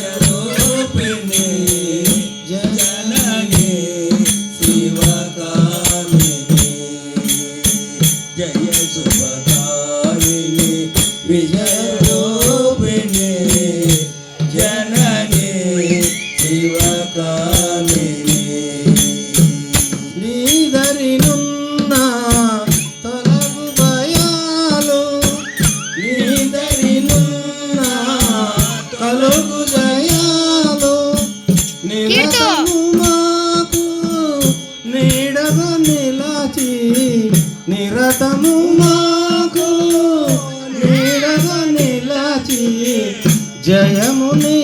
విజయరూపిణి జనని శివకామిని జయ శుభకారిణి విజయరూపిణి జనని శివకామిని శ్రీధరినున్న తొలగు భయాలు శ్రీధరినున్న కలుగు జయాలు నిరతము మాకు నీడగా నిలచి నిరతము మాకు నీడగా నిలచి జయముని